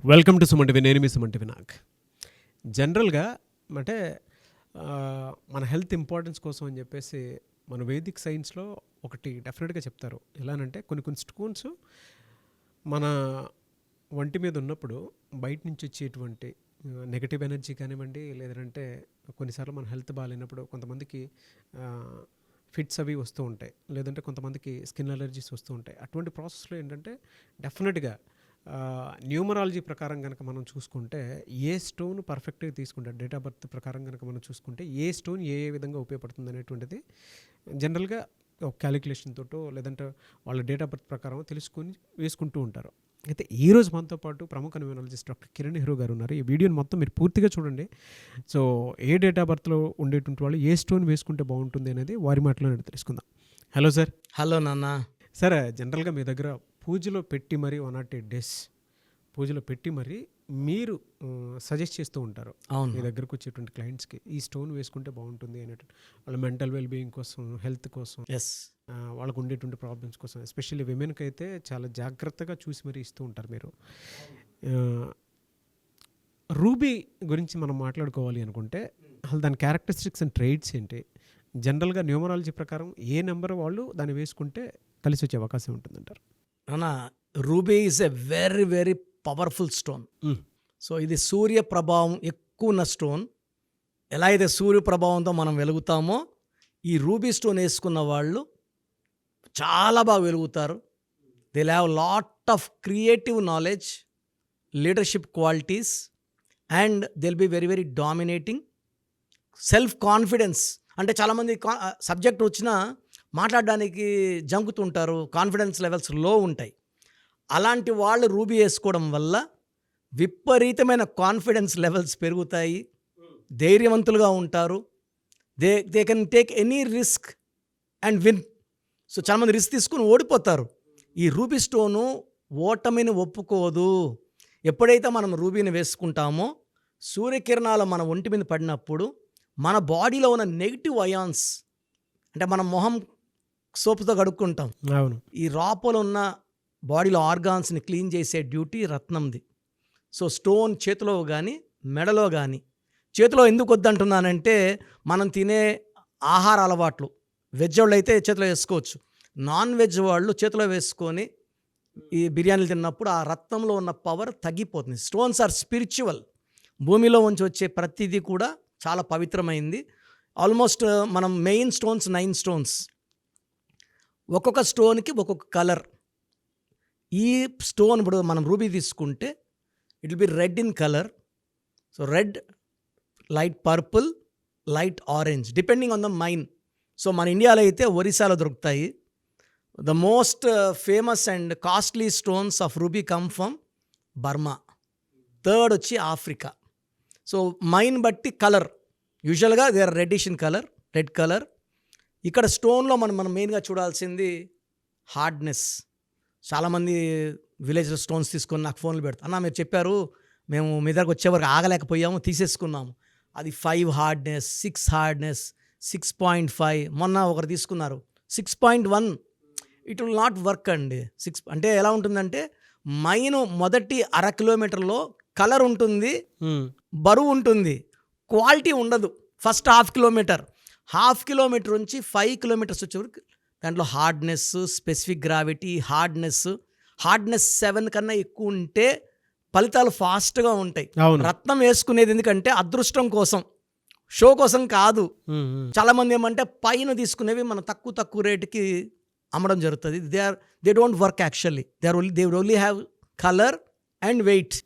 Welcome to సుమంటివి. నేను మీ సుమంటివి. నాకు జనరల్గా అంటే మన హెల్త్ ఇంపార్టెన్స్ కోసం అని చెప్పేసి మన వేదిక్ సైన్స్లో ఒకటి డెఫినెట్గా చెప్తారు. ఎలానంటే కొన్ని స్టోన్స్ మన ఒంటి మీద ఉన్నప్పుడు బయట నుంచి వచ్చేటువంటి నెగటివ్ ఎనర్జీ కానివ్వండి, లేదంటే కొన్నిసార్లు మన హెల్త్ బాగాలేనప్పుడు కొంతమందికి ఫిట్స్ అవి వస్తూ ఉంటాయి, లేదంటే కొంతమందికి స్కిన్ అలర్జీస్ వస్తూ ఉంటాయి. అటువంటి ప్రాసెస్లో ఏంటంటే డెఫినెట్గా న్యూమరాలజీ ప్రకారం కనుక మనం చూసుకుంటే ఏ స్టోన్ పర్ఫెక్ట్గా తీసుకుంటే, డేట్ ఆఫ్ బర్త్ ప్రకారం కనుక మనం చూసుకుంటే ఏ స్టోన్ ఏ విధంగా ఉపయోగపడుతుంది అనేటువంటిది జనరల్గా ఒక క్యాలిక్యులేషన్ తోటో లేదంటే వాళ్ళ డేట్ ఆఫ్ బర్త్ ప్రకారం తెలుసుకొని వేసుకుంటూ ఉంటారు. అయితే ఈరోజు మనతో పాటు ప్రముఖ న్యూమరాలజిస్ట్ డాక్టర్ కిరణ్ నెహ్రూ గారు ఉన్నారు. ఈ వీడియోని మొత్తం మీరు పూర్తిగా చూడండి. సో ఏ డేట్ ఆఫ్ బర్త్లో ఉండేటువంటి వాళ్ళు ఏ స్టోన్ వేసుకుంటే బాగుంటుంది అనేది వారి మాటలో తెలుసుకుందాం. Hello sir. హలో నాన్న. సార్, జనరల్గా మీ దగ్గర పూజలో పెట్టి మరి 108 డేస్ పూజలో పెట్టి మరి మీరు సజెస్ట్ చేస్తూ ఉంటారు అవును. మీ దగ్గరకు వచ్చేటువంటి క్లయింట్స్కి ఈ స్టోన్ వేసుకుంటే బాగుంటుంది అనేటువంటి వాళ్ళ మెంటల్ వెల్బీయింగ్ కోసం, హెల్త్ కోసం, వాళ్ళకు ఉండేటువంటి ప్రాబ్లమ్స్ కోసం, ఎస్పెషల్లీ విమెన్కి అయితే చాలా జాగ్రత్తగా చూసి మరి ఇస్తూ ఉంటారు మీరు. రూబీ గురించి మనం మాట్లాడుకోవాలి అనుకుంటే అసలు దాని క్యారెక్టరిస్టిక్స్ అండ్ ట్రేడ్స్ ఏంటి? జనరల్గా న్యూమరాలజీ ప్రకారం ఏ నెంబర్ వాళ్ళు దాన్ని వేసుకుంటే కలిసి వచ్చే అవకాశం ఉంటుందంటారు? నాన్న, ruby is a very very powerful stone. So ఇది సూర్య ప్రభావం ఎక్కువ ఉన్న స్టోన్. ఎలా అయితే సూర్య ప్రభావంతో మనం వెలుగుతామో, ఈ రూబీ స్టోన్ వేసుకున్న వాళ్ళు చాలా బాగా వెలుగుతారు. They have lot of creative knowledge, leadership qualities, and they will be very very dominating. Self confidence అంటే చాలామంది సబ్జెక్ట్ వచ్చినా మాట్లాడడానికి జంకుతుంటారు, కాన్ఫిడెన్స్ లెవెల్స్ లో ఉంటాయి. అలాంటి వాళ్ళు రూబీ వేసుకోవడం వల్ల విపరీతమైన కాన్ఫిడెన్స్ లెవెల్స్ పెరుగుతాయి, ధైర్యవంతులుగా ఉంటారు. They can take any risk and win. So చాలామంది రిస్క్ తీసుకుని ఓడిపోతారు. ఈ రూబీ స్టోను ఓటమిని ఒప్పుకోదు. ఎప్పుడైతే మనం రూబీని వేసుకుంటామో సూర్యకిరణాలు మన ఒంటి మీద పడినప్పుడు మన బాడీలో ఉన్న నెగిటివ్ అయాన్స్, అంటే మనం మొహం సోపుతో కడుక్కుంటాం, అవును, ఈ రాపలో ఉన్న బాడీలో ఆర్గాన్స్ని క్లీన్ చేసే డ్యూటీ రత్నంది. సో స్టోన్ చేతిలో కానీ మెడలో కానీ, చేతిలో ఎందుకు వద్దంటున్నానంటే మనం తినే ఆహార అలవాట్లు, వెజ్ వాళ్ళు అయితే చేతిలో వేసుకోవచ్చు, నాన్ వెజ్ వాళ్ళు చేతిలో వేసుకొని ఈ బిర్యానీలు తిన్నప్పుడు ఆ రత్నంలో ఉన్న పవర్ తగ్గిపోతుంది. Stones are spiritual. భూమిలో ఉంచి వచ్చే ప్రతిదీ కూడా చాలా పవిత్రమైంది. ఆల్మోస్ట్ మనం మెయిన్ స్టోన్స్ 9 స్టోన్స్, ఒక్కొక్క స్టోన్కి ఒక్కొక్క కలర్. ఈ స్టోన్ ఇప్పుడు మనం రూబీ తీసుకుంటే it will be red in colour. So red, light purple, light orange, depending on the mine. So మన ఇండియాలో అయితే ఒరిస్సాలో దొరుకుతాయి. The most famous and costly stones of ruby come from Burma. Third వచ్చి ఆఫ్రికా. సో మైన్ బట్టి colour, యూజువల్గా they are reddish in colour, red colour. ఇక్కడ స్టోన్లో మనం మెయిన్గా చూడాల్సింది హార్డ్నెస్. చాలామంది విలేజ్లో స్టోన్స్ తీసుకొని నాకు ఫోన్లు పెడతారు, అన్న మీరు చెప్పారు, మేము మీ దగ్గరకు వచ్చేవరకు ఆగలేకపోయాము, తీసేసుకున్నాము. అది 5 హార్డ్నెస్, 6 హార్డ్నెస్, 6.5. మొన్న ఒకరు తీసుకున్నారు 6.1. ఇట్ విల్ నాట్ వర్క్ అండి. 6 అంటే ఎలా ఉంటుందంటే మైను మొదటి 1/2 కిలోమీటర్లో కలర్ ఉంటుంది, బరువు ఉంటుంది, క్వాలిటీ ఉండదు. ఫస్ట్ 1/2 కిలోమీటర్, 1/2 కిలోమీటర్ నుంచి 5 కిలోమీటర్స్ వచ్చేవరకు దాంట్లో హార్డ్నెస్, స్పెసిఫిక్ గ్రావిటీ, హార్డ్నెస్ 7 కన్నా ఎక్కువ ఉంటే ఫలితాలు ఫాస్ట్గా ఉంటాయి. రత్నం వేసుకునేది ఎందుకంటే అదృష్టం కోసం, షో కోసం కాదు. చాలామంది ఏమంటే పైన తీసుకునేవి మనం తక్కువ రేటుకి అమ్మడం జరుగుతుంది. They don't work actually. They only have colour and weight,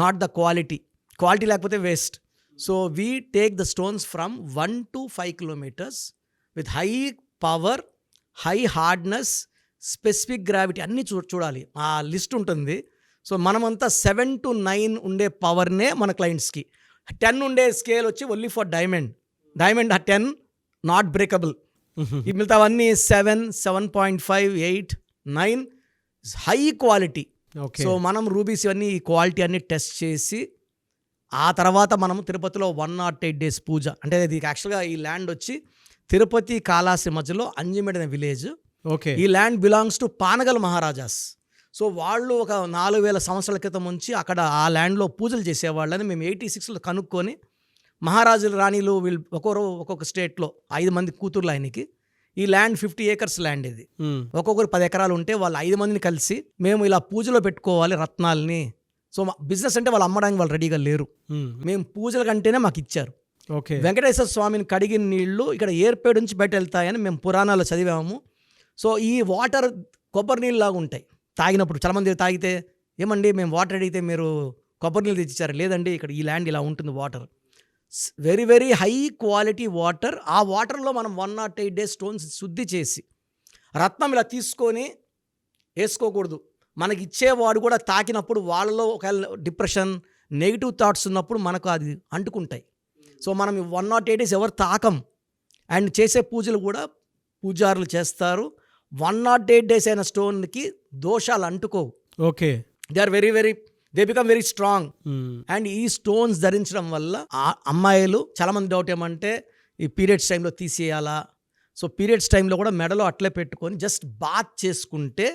not the quality. Quality లేకపోతే waste. So we take the stones from 1 to 5 kilometers with high power, high hardness, specific gravity అన్నీ చూడాలి. ఆ లిస్ట్ ఉంటుంది. So మనమంతా 7 to 9 ఉండే పవర్నే మన క్లయింట్స్కి. 10 ఉండే scale వచ్చి only for diamond. 10 not breakable. ఈ మిగతావన్నీ 7, 7.5, 8, 9 హై క్వాలిటీ. సో మనం రూబీస్ ఇవన్నీ ఈ క్వాలిటీ అన్ని టెస్ట్ చేసి ఆ తర్వాత మనం తిరుపతిలో 108 days పూజ. అంటే ఇది యాక్చువల్గా ఈ ల్యాండ్ వచ్చి తిరుపతి కాళాస్త్రి మధ్యలో అంజిమెడ్ అనే విలేజ్. ఈ land belongs to Panagal maharajas. So వాళ్ళు ఒక 4000 సంవత్సరాల క్రితం నుంచి అక్కడ ఆ ల్యాండ్లో పూజలు చేసేవాళ్ళని మేము 86లో కనుక్కొని, మహారాజులు రాణిలు వీళ్ళు ఒక్కొక్కరు ఒక్కొక్క స్టేట్లో 5 మంది కూతుర్లు ఆయనకి. ఈ ల్యాండ్ 50 acres ల్యాండ్ ఇది. ఒక్కొక్కరు 10 ఎకరాలు ఉంటే వాళ్ళు 5 మందిని కలిసి మేము ఇలా పూజలో పెట్టుకోవాలి రత్నాల్ని. సో బిజినెస్ అంటే వాళ్ళు అమ్మడానికి వాళ్ళు రెడీగా లేరు. మేము పూజల కంటేనే మాకు ఇచ్చారు. ఓకే. వెంకటేశ్వర స్వామిని కడిగిన నీళ్లు ఇక్కడ ఏర్పేడు నుంచి బయట వెళ్తాయని మేము పురాణాల్లో చదివాము. సో ఈ వాటర్ కొబ్బరి నీళ్ళు లాగా ఉంటాయి. తాగినప్పుడు చాలామంది తాగితే, ఏమండి మేము వాటర్ అడిగితే మీరు కొబ్బరి నీళ్ళు తెచ్చిచ్చారు. లేదండి, ఇక్కడ ఈ ల్యాండ్ ఇలా ఉంటుంది water. Very very high quality water. ఆ వాటర్లో మనం 108 days స్టోన్స్ శుద్ధి చేసి రత్నం ఇలా తీసుకొని వేసుకోకూడదు. మనకి ఇచ్చేవాడు కూడా తాకినప్పుడు వాళ్ళలో ఒకవేళ డిప్రెషన్, నెగిటివ్ థాట్స్ ఉన్నప్పుడు మనకు అది అంటుకుంటాయి. సో మనం 108 days ఎవరు తాకం. అండ్ చేసే పూజలు కూడా పూజారులు చేస్తారు. 108 days అయిన స్టోన్కి దోషాలు అంటుకోవు. Okay. They become very strong. And ఈ స్టోన్స్ ధరించడం వల్ల అమ్మాయిలు చాలామంది డౌట్ ఏమంటే ఈ పీరియడ్స్ టైంలో తీసేయాలా. సో పీరియడ్స్ టైంలో కూడా మెడలో అట్లే పెట్టుకొని జస్ట్ బాత్ చేసుకుంటే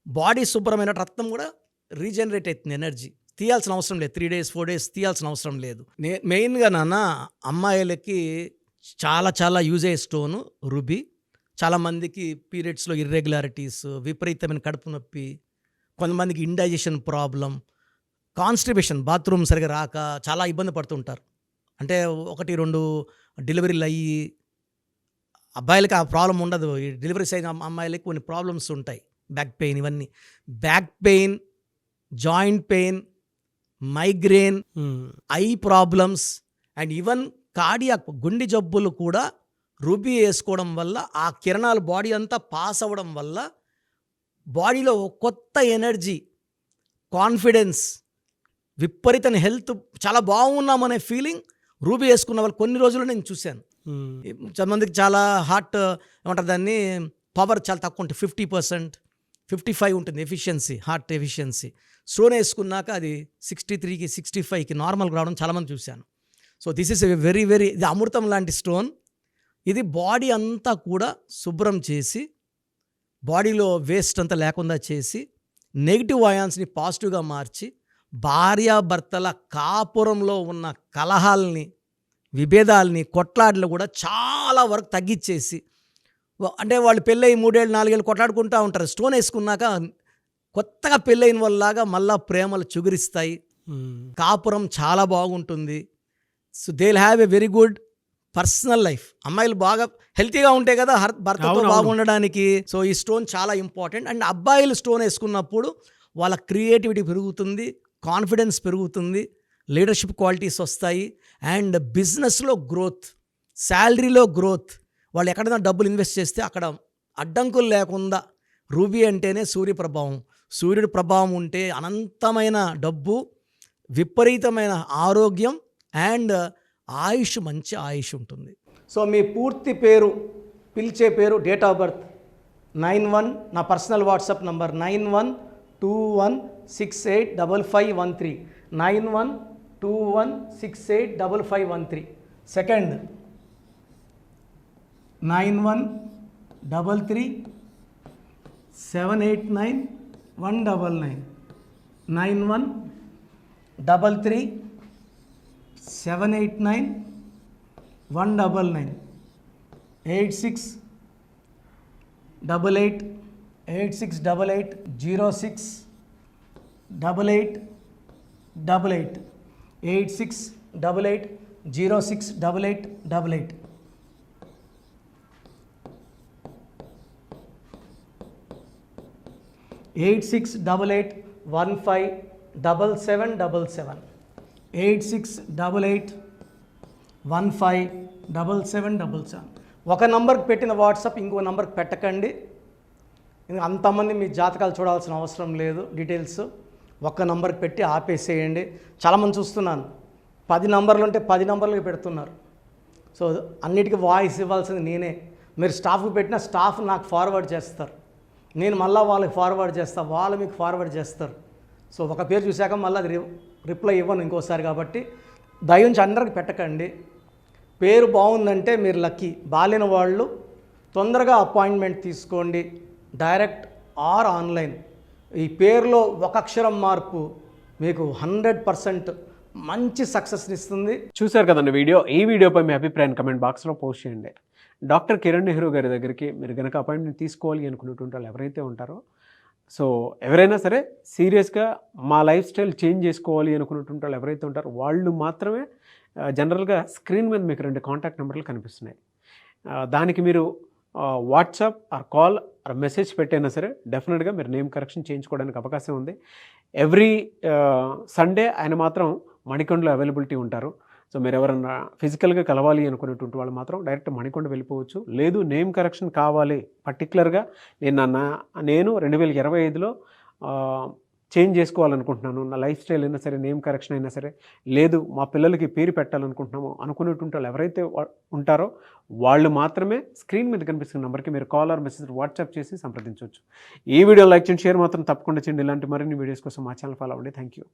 బాడీ శుభ్రమైన రక్తం కూడా రీజనరేట్ అవుతుంది. ఎనర్జీ తీయాల్సిన అవసరం లేదు. 3 days 4 days తీయాల్సిన అవసరం లేదు. మెయిన్గా నాన్న అమ్మాయిలకి చాలా యూజ్ అయ్యే స్టోను రుబీ. చాలామందికి పీరియడ్స్లో ఇర్రెగ్యులారిటీస్, విపరీతమైన కడుపు నొప్పి, కొంతమందికి ఇండైజెషన్ ప్రాబ్లం, కాన్స్టిపేషన్, బాత్రూమ్ సరిగా రాక చాలా ఇబ్బంది పడుతుంటారు. అంటే 1-2 డెలివరీలు అయ్యి అబ్బాయిలకి ఆ ప్రాబ్లం ఉండదు. ఈ డెలివరీస్ అయిన అమ్మాయిలకి కొన్ని ప్రాబ్లమ్స్ ఉంటాయి. బ్యాక్ పెయిన్, ఇవన్నీ back pain, joint pain, migraine, eye problems and even cardiac గుండె జబ్బులు కూడా రూబీ వేసుకోవడం వల్ల ఆ కిరణాలు బాడీ అంతా పాస్ అవ్వడం వల్ల బాడీలో కొత్త ఎనర్జీ, కాన్ఫిడెన్స్, విపరీతమైన హెల్త్, చాలా బాగున్నామనే ఫీలింగ్ రూబీ వేసుకున్న వాళ్ళు కొన్ని రోజులు నేను చూశాను. చాలామందికి చాలా హార్ట్ ఏమంటారు దాన్ని, పవర్ చాలా తక్కువ ఉంటుంది. 50%, 55 ఉంటుంది ఎఫిషియన్సీ, హార్ట్ ఎఫిషియన్సీ. స్టోన్ వేసుకున్నాక అది 63కి 65కి నార్మల్గా రావడం చాలామంది చూశాను. సో దిస్ ఈస్ వెరీ ఇది అమృతం లాంటి స్టోన్. ఇది బాడీ అంతా కూడా శుభ్రం చేసి, బాడీలో వేస్ట్ అంతా లేకుండా చేసి, నెగిటివ్ అయాన్స్ని పాజిటివ్గా మార్చి, భార్యాభర్తల కాపురంలో ఉన్న కలహాల్ని, విభేదాలని, కొట్లాటలు కూడా చాలా వరకు తగ్గించేసి, అంటే వాళ్ళు పెళ్ళయి 3 ఏళ్ళు 4 ఏళ్ళు కొట్లాడుకుంటూ ఉంటారు. స్టోన్ వేసుకున్నాక కొత్తగా పెళ్ళైన వాళ్ళలాగా మళ్ళా ప్రేమలు చిగురిస్తాయి. కాపురం చాలా బాగుంటుంది. So they will have a very good personal life. అమ్మాయిలు బాగా హెల్తీగా ఉంటే కదా భర్తతో బాగుండడానికి. సో ఈ స్టోన్ చాలా ఇంపార్టెంట్. అండ్ అబ్బాయిలు స్టోన్ వేసుకున్నప్పుడు వాళ్ళ క్రియేటివిటీ పెరుగుతుంది, కాన్ఫిడెన్స్ పెరుగుతుంది, లీడర్షిప్ క్వాలిటీస్ వస్తాయి, అండ్ బిజినెస్లో గ్రోత్, శాలరీలో గ్రోత్. వాళ్ళు ఎక్కడైనా డబ్బులు ఇన్వెస్ట్ చేస్తే అక్కడ అడ్డంకులు లేకుండా. రూబీ అంటేనే సూర్య ప్రభావం. సూర్యుడి ప్రభావం ఉంటే అనంతమైన డబ్బు, విపరీతమైన ఆరోగ్యం అండ్ ఆయుష్, మంచి ఆయుష్ ఉంటుంది. సో మీ పూర్తి పేరు, పిలిచే పేరు, డేట్ ఆఫ్ బర్త్ 91, నా పర్సనల్ వాట్సాప్ నంబర్ 9121685513, 9121685513. సెకండ్ 9133789199, 9133789199, 8688068888, 8688068888. 8688157777, 8688157777. ఒక నంబర్కి పెట్టిన వాట్సాప్ ఇంకో నంబర్కి పెట్టకండి. అంతమంది మీ జాతకాలు చూడాల్సిన అవసరం లేదు. డీటెయిల్స్ ఒక్క నంబర్కి పెట్టి ఆపేసేయండి. చాలామంది చూస్తున్నాను 10 నంబర్లు ఉంటే 10 నంబర్లకి పెడుతున్నారు. సో అన్నిటికీ వాయిస్ ఇవ్వాల్సింది నేనే. మీరు స్టాఫ్కి పెట్టిన స్టాఫ్ నాకు ఫార్వర్డ్ చేస్తారు, నేను మళ్ళీ వాళ్ళకి ఫార్వర్డ్ చేస్తాను, వాళ్ళు మీకు ఫార్వర్డ్ చేస్తారు. సో ఒక పేరు చూశాక మళ్ళీ అది రిప్లై ఇవ్వను ఇంకోసారి. కాబట్టి దయించి అందరికి పెట్టకండి. పేరు బాగుందంటే మీరు లక్కీ. బాలేని వాళ్ళు తొందరగా అపాయింట్మెంట్ తీసుకోండి, డైరెక్ట్ ఆర్ ఆన్లైన్. ఈ పేరులో ఒక అక్షరం మార్పు మీకు 100% మంచి సక్సెస్ని ఇస్తుంది. చూశారు కదండి వీడియో. ఈ వీడియోపై మీ అభిప్రాయాన్ని కమెంట్ బాక్స్లో పోస్ట్ చేయండి. డాక్టర్ కిరణ్ నెహ్రూ గారి దగ్గరికి మీరు కనుక అపాయింట్మెంట్ తీసుకోవాలి అనుకునేటువంటి వాళ్ళు ఎవరైతే ఉంటారో, సో ఎవరైనా సరే సీరియస్గా మా లైఫ్ స్టైల్ చేంజ్ చేసుకోవాలి అనుకునేటువంటి వాళ్ళు ఎవరైతే ఉంటారో వాళ్ళు మాత్రమే జనరల్గా స్క్రీన్ మీద మీకు 2 కాంటాక్ట్ నెంబర్లు కనిపిస్తున్నాయి. దానికి మీరు WhatsApp or call or message పెట్టైనా సరే డెఫినెట్గా మీరు నేమ్ కరెక్షన్ చేయించుకోవడానికి అవకాశం ఉంది. ఎవ్రీ సండే ఆయన మాత్రం మణికొండలో అవైలబిలిటీ ఉంటారు. సో మీరు ఎవరన్నా ఫిజికల్గా కలవాలి అనుకునేటువంటి వాళ్ళు మాత్రం డైరెక్ట్ మణికొండ వెళ్ళిపోవచ్చు. లేదు నేమ్ కరెక్షన్ కావాలి పర్టికులర్గా నేను 2025లో చేంజ్ చేసుకోవాలనుకుంటున్నాను, నా లైఫ్ స్టైల్ అయినా సరే నేమ్ కరెక్షన్ అయినా సరే, లేదు మా పిల్లలకి పేరు పెట్టాలనుకుంటున్నాము అనుకునేటువంటి వాళ్ళు ఎవరైతే ఉంటారో వాళ్ళు మాత్రమే స్క్రీన్ మీద కనిపిస్తున్న నెంబర్కి మీరు కాల్ ఆర్ మెసేజ్ వాట్సాప్ చేసి సంప్రదించవచ్చు. ఈ వీడియో లైక్ చేయండి, షేర్ మాత్రం తప్పకుండా చేయండి. ఇలాంటి మరిన్ని వీడియోస్ కోసం మా ఛానల్ ఫాలో అవ్వండి. Thank you.